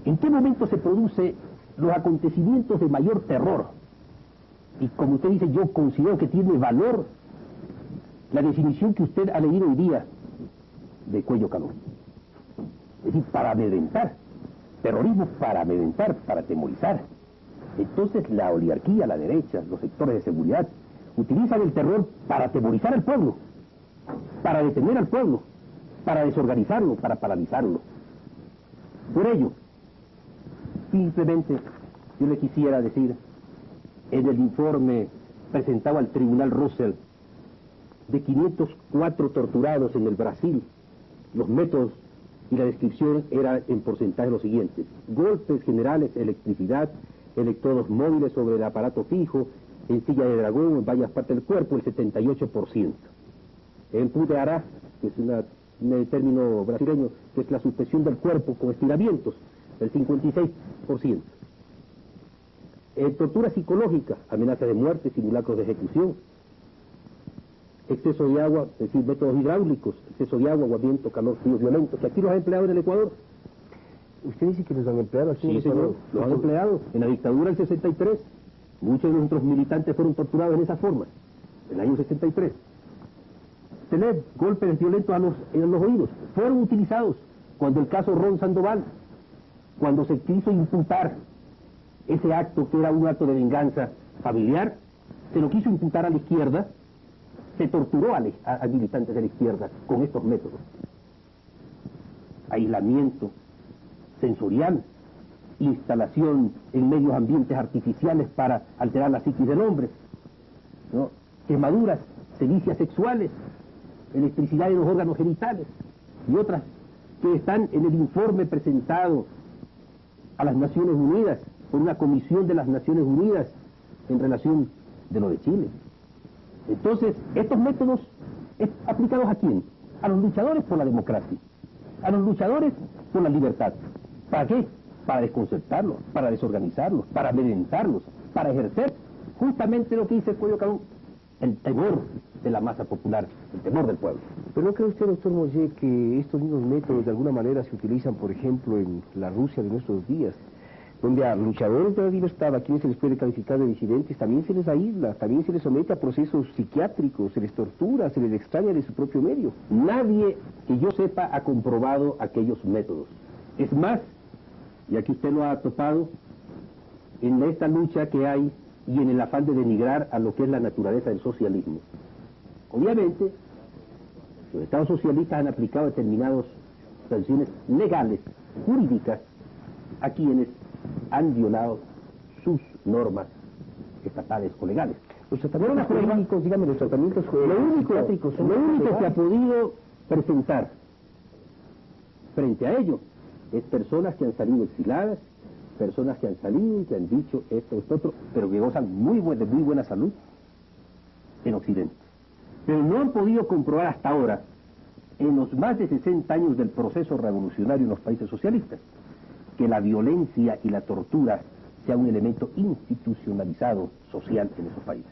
¿En qué momento se producen los acontecimientos de mayor terror? Y como usted dice, yo considero que tiene valor la definición que usted ha leído hoy día de Cuello Calón. Es decir, para amedrentar, terrorismo para amedrentar, para atemorizar. Entonces la oligarquía, la derecha, los sectores de seguridad utilizan el terror para atemorizar al pueblo, para detener al pueblo, para desorganizarlo, para paralizarlo. Por ello, simplemente yo le quisiera decir, en el informe presentado al Tribunal Russell, de 504 torturados en el Brasil, los métodos y la descripción eran en porcentaje los siguientes: golpes generales, electricidad, electrodos móviles sobre el aparato fijo, en silla de dragón, en varias partes del cuerpo, el 78%. En pudeará, que es un término brasileño, que es la suspensión del cuerpo con estiramientos, el 56%. Tortura psicológica, amenaza de muerte, simulacros de ejecución, exceso de agua, es decir, métodos hidráulicos, exceso de agua, aguamiento, calor, frío, violento, que aquí los ha empleado en el Ecuador. ¿Usted dice que los han empleado aquí? Sí, señor, los han empleado en la dictadura del 63. Muchos de nuestros militantes fueron torturados en esa forma, en el año 63. Tener golpes violentos en los oídos fueron utilizados Cuando el caso Ron Sandoval, cuando se quiso imputar ese acto que era un acto de venganza familiar, se lo quiso imputar a la izquierda, se torturó a militantes de la izquierda con estos métodos. Aislamiento sensorial, instalación en medios ambientes artificiales para alterar la psiquis del hombre, ¿no? Quemaduras, sedicias sexuales, electricidad de los órganos genitales y otras que están en el informe presentado a las Naciones Unidas por una comisión de las Naciones Unidas en relación de lo de Chile. Entonces, estos métodos aplicados ¿a quién? A los luchadores por la democracia, a los luchadores por la libertad. ¿Para qué? Para desconcertarlos, para desorganizarlos, para amedrentarlos, para ejercer justamente lo que dice el Cuello Calón, el temor de la masa popular, el temor del pueblo. ¿Pero no cree usted, doctor Moyé, que estos mismos métodos de alguna manera se utilizan, por ejemplo, en la Rusia de nuestros días, donde a luchadores de la libertad, a quienes se les puede calificar de disidentes, también se les aísla, también se les somete a procesos psiquiátricos, se les tortura, se les extraña de su propio medio? Nadie que yo sepa ha comprobado aquellos métodos. Es más, y aquí usted lo ha topado, en esta lucha que hay y en el afán de denigrar a lo que es la naturaleza del socialismo. Obviamente, los estados socialistas han aplicado determinadas sanciones legales, jurídicas, a quienes han violado sus normas estatales o legales. Los tratamientos jurídicos, dígame, los tratamientos psiquiátricos son lo único que ha podido presentar frente a ello es personas que han salido exiladas, personas que han salido y que han dicho esto, otro, pero que gozan de muy buena salud en Occidente. Pero no han podido comprobar hasta ahora, en los más de 60 años del proceso revolucionario en los países socialistas, que la violencia y la tortura sea un elemento institucionalizado social en esos países.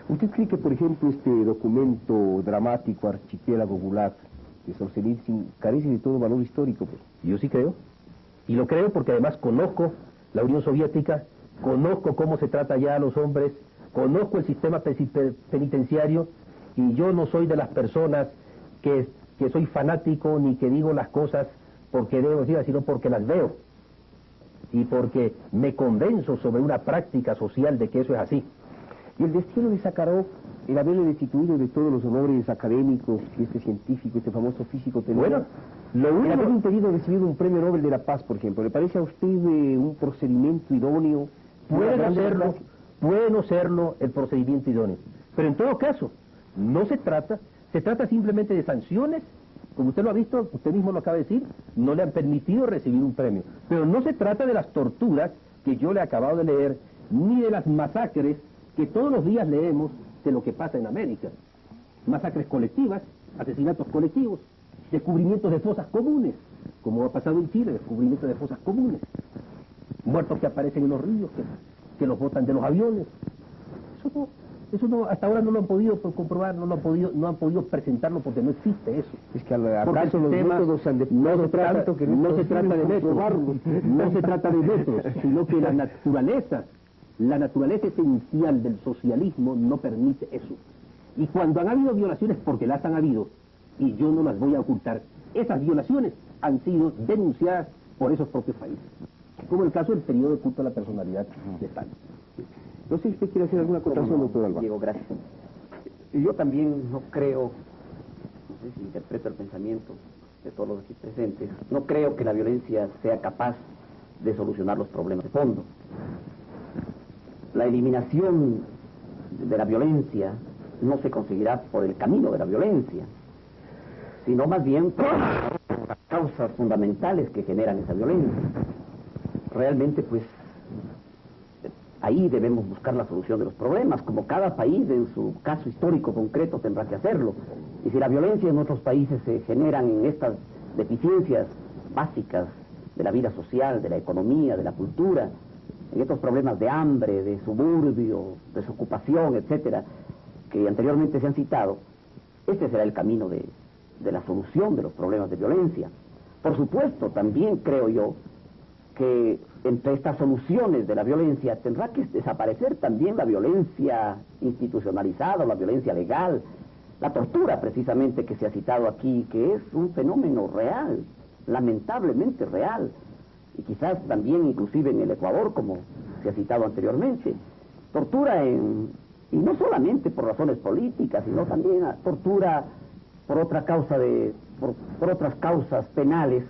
¿Usted cree que, por ejemplo, este documento dramático, Archipiélago Gulag, de Solzhenitsyn, carece de todo valor histórico? Pues? Yo sí creo, y lo creo porque además conozco la Unión Soviética, conozco cómo se trata ya a los hombres, conozco el sistema penitenciario, y yo no soy de las personas que soy fanático ni que digo las cosas porque debo decirlas, sino porque las veo y porque me convenzo sobre una práctica social de que eso es así. Y el destino de Sakharov, el haberle destituido de todos los honores académicos que este científico, este famoso físico tenía, bueno, lo único... el haber impedido recibir un premio Nobel de la Paz, por ejemplo, ¿le parece a usted un procedimiento idóneo? Puede no serlo el procedimiento idóneo, pero en todo caso, se trata simplemente de sanciones, como usted lo ha visto, usted mismo lo acaba de decir, no le han permitido recibir un premio, pero no se trata de las torturas que yo le he acabado de leer, ni de las masacres que todos los días leemos de lo que pasa en América. Masacres colectivas, asesinatos colectivos, descubrimientos de fosas comunes, como ha pasado en Chile, descubrimientos de fosas comunes, muertos que aparecen en los ríos, que los botan de los aviones. Eso no, hasta ahora no lo han podido comprobar, no han podido presentarlo porque no existe eso. Es que acaso los métodos han no se trata de métodos, sino que la naturaleza esencial del socialismo no permite eso. Y cuando han habido violaciones, porque las han habido, y yo no las voy a ocultar, esas violaciones han sido denunciadas por esos propios países, como el caso del periodo de culto a la personalidad de Stalin. No sé si usted quiere hacer alguna acotación, doctor Alba. Diego, gracias. Yo también no creo, no sé si interpreto el pensamiento de todos los aquí presentes, no creo que la violencia sea capaz de solucionar los problemas de fondo. La eliminación de la violencia no se conseguirá por el camino de la violencia, sino más bien por las causas fundamentales que generan esa violencia. Realmente, pues, ahí debemos buscar la solución de los problemas, como cada país en su caso histórico concreto tendrá que hacerlo. Y si la violencia en otros países se generan en estas deficiencias básicas de la vida social, de la economía, de la cultura, en estos problemas de hambre, de suburbio, desocupación, etcétera, que anteriormente se han citado, este será el camino de la solución de los problemas de violencia. Por supuesto, también creo yo que entre estas soluciones de la violencia tendrá que desaparecer también la violencia institucionalizada, la violencia legal, la tortura precisamente que se ha citado aquí, que es un fenómeno real, lamentablemente real, y quizás también inclusive en el Ecuador, como se ha citado anteriormente. Tortura y no solamente por razones políticas, sino también tortura por otra causa por otras causas penales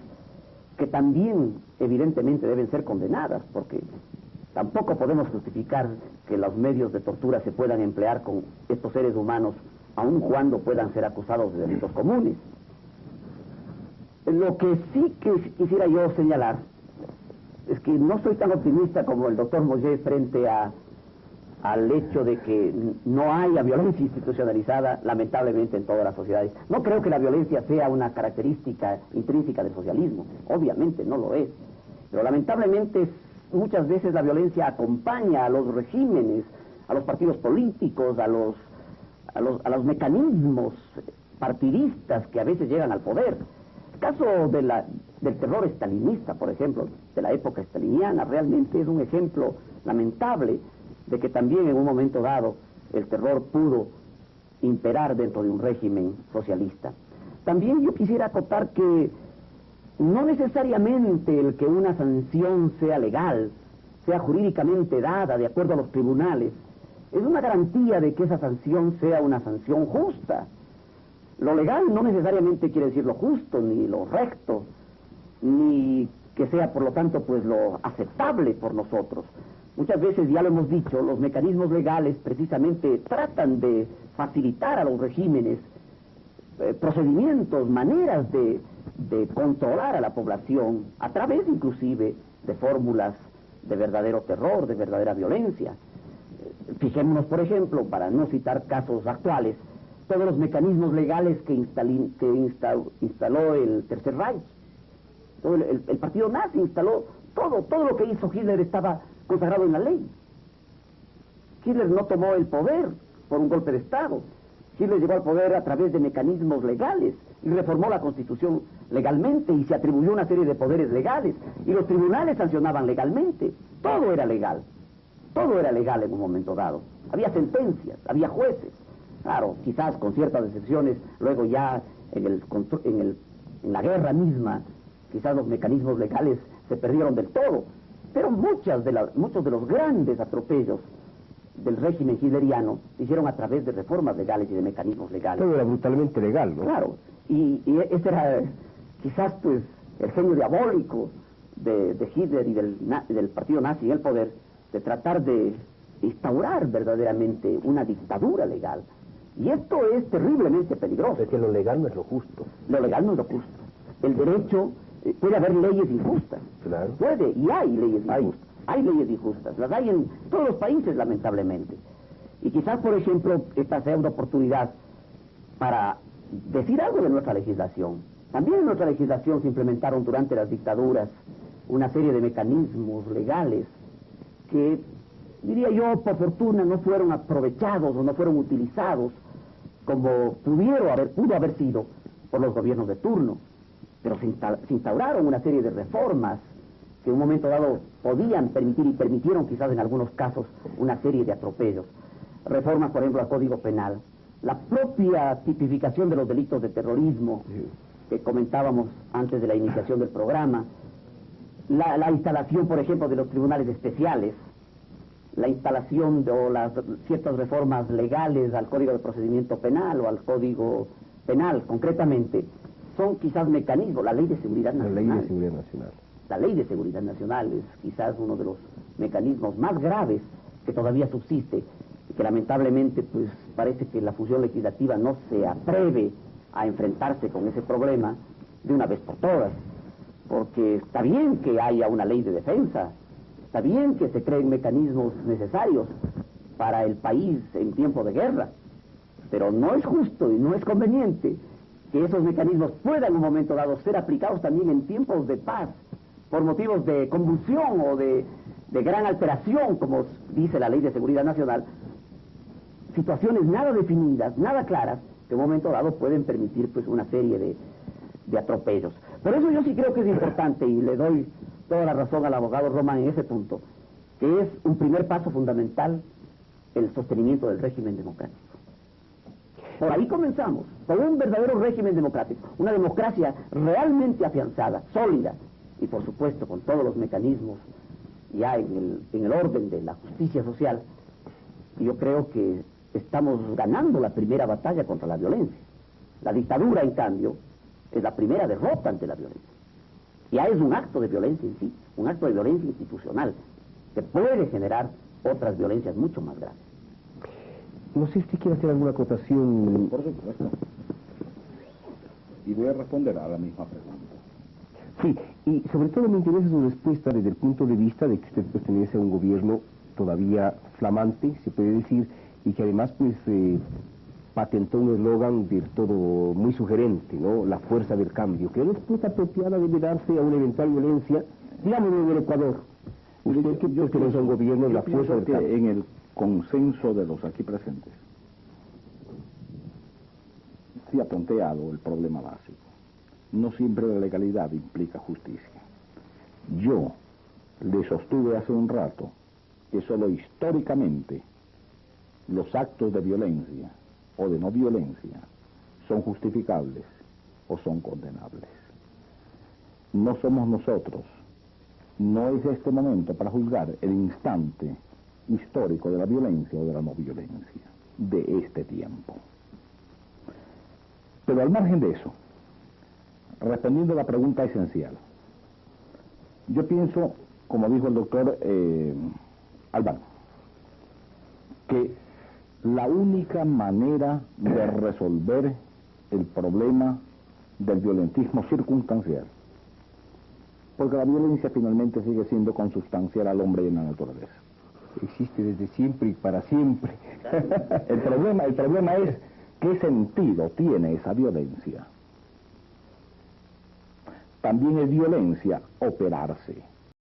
que también evidentemente deben ser condenadas, porque tampoco podemos justificar que los medios de tortura se puedan emplear con estos seres humanos, aun cuando puedan ser acusados de delitos comunes. Lo que sí que quisiera yo señalar es que no soy tan optimista como el doctor Moyé frente al hecho de que no haya violencia institucionalizada, lamentablemente, en todas las sociedades. No creo que la violencia sea una característica intrínseca del socialismo, obviamente no lo es, pero lamentablemente muchas veces la violencia acompaña a los regímenes, a los partidos políticos, a los mecanismos partidistas que a veces llegan al poder. El caso del terror estalinista, por ejemplo, de la época estaliniana, realmente es un ejemplo lamentable de que también en un momento dado el terror pudo imperar dentro de un régimen socialista. También yo quisiera acotar que no necesariamente el que una sanción sea legal, sea jurídicamente dada de acuerdo a los tribunales, es una garantía de que esa sanción sea una sanción justa. Lo legal no necesariamente quiere decir lo justo, ni lo recto, ni que sea por lo tanto pues lo aceptable por nosotros. Muchas veces, ya lo hemos dicho, los mecanismos legales precisamente tratan de facilitar a los regímenes procedimientos, maneras de controlar a la población, a través inclusive de fórmulas de verdadero terror, de verdadera violencia. Fijémonos, por ejemplo, para no citar casos actuales, todos los mecanismos legales que instaló el Tercer Reich. Todo el partido nazi instaló todo lo que hizo Hitler estaba consagrado en la ley. Hitler no tomó el poder por un golpe de Estado. Hitler llegó al poder a través de mecanismos legales y reformó la Constitución legalmente y se atribuyó una serie de poderes legales y los tribunales sancionaban legalmente. Todo era legal. Todo era legal en un momento dado. Había sentencias, había jueces. Claro, quizás con ciertas excepciones, luego ya en la guerra misma, quizás los mecanismos legales se perdieron del todo. Pero muchos de los grandes atropellos del régimen hitleriano se hicieron a través de reformas legales y de mecanismos legales. Todo era brutalmente legal, ¿no? Claro, y ese era quizás pues el genio diabólico de Hitler y del partido nazi en el poder, de tratar de instaurar verdaderamente una dictadura legal. Y esto es terriblemente peligroso. Es que lo legal no es lo justo. Lo legal no es lo justo. El derecho, puede haber leyes injustas. Claro. Puede, y hay leyes injustas. Hay leyes injustas. Las hay en todos los países, lamentablemente. Y quizás, por ejemplo, esta sea una oportunidad para decir algo de nuestra legislación. También en nuestra legislación se implementaron durante las dictaduras una serie de mecanismos legales que, diría yo, por fortuna no fueron aprovechados o no fueron utilizados como pudo haber sido por los gobiernos de turno. Pero se instauraron una serie de reformas que en un momento dado podían permitir y permitieron quizás en algunos casos una serie de atropellos. Reformas, por ejemplo, al Código Penal, la propia tipificación de los delitos de terrorismo que comentábamos antes de la iniciación del programa, la instalación, por ejemplo, de los tribunales especiales, la instalación de ciertas reformas legales al Código de Procedimiento Penal o al Código Penal, concretamente, son quizás mecanismos. La Ley de Seguridad Nacional. La Ley de Seguridad Nacional. La Ley de Seguridad Nacional es quizás uno de los mecanismos más graves que todavía subsiste y que lamentablemente pues parece que la función legislativa no se atreve a enfrentarse con ese problema de una vez por todas, porque está bien que haya una ley de defensa, está bien que se creen mecanismos necesarios para el país en tiempo de guerra, pero no es justo y no es conveniente que esos mecanismos puedan en un momento dado ser aplicados también en tiempos de paz, por motivos de convulsión o de gran alteración, como dice la Ley de Seguridad Nacional, situaciones nada definidas, nada claras, que en un momento dado pueden permitir pues una serie de atropellos. Por eso yo sí creo que es importante, y le doy toda la razón al abogado Román en ese punto, que es un primer paso fundamental el sostenimiento del régimen democrático. Por ahí comenzamos, con un verdadero régimen democrático, una democracia realmente afianzada, sólida, y por supuesto con todos los mecanismos ya en el orden de la justicia social. Y yo creo que estamos ganando la primera batalla contra la violencia. La dictadura, en cambio, es la primera derrota ante la violencia. Ya es un acto de violencia en sí, un acto de violencia institucional, que puede generar otras violencias mucho más graves. No sé si usted quiere hacer alguna acotación. Por supuesto. Y voy a responder a la misma pregunta. Sí, y sobre todo me interesa su respuesta desde el punto de vista de que usted pertenece a un gobierno todavía flamante, se puede decir, y que además pues patentó un eslogan del todo muy sugerente, ¿no? La fuerza del cambio, que la respuesta apropiada debe darse a una eventual violencia, digamos en el Ecuador. Usted que pertenece a un gobierno de la fuerza del cambio. En el consenso de los aquí presentes se ha planteado el problema básico. No siempre la legalidad implica justicia. Yo le sostuve hace un rato que solo históricamente los actos de violencia o de no violencia son justificables o son condenables. No somos nosotros, no es este momento para juzgar el instante histórico de la violencia o de la no violencia de este tiempo. Pero al margen de eso, respondiendo a la pregunta esencial, yo pienso, como dijo el doctor Albán, que la única manera de resolver el problema del violentismo circunstancial, porque la violencia finalmente sigue siendo consubstancial al hombre y a la naturaleza. Existe desde siempre y para siempre. El problema es qué sentido tiene esa violencia. También es violencia operarse.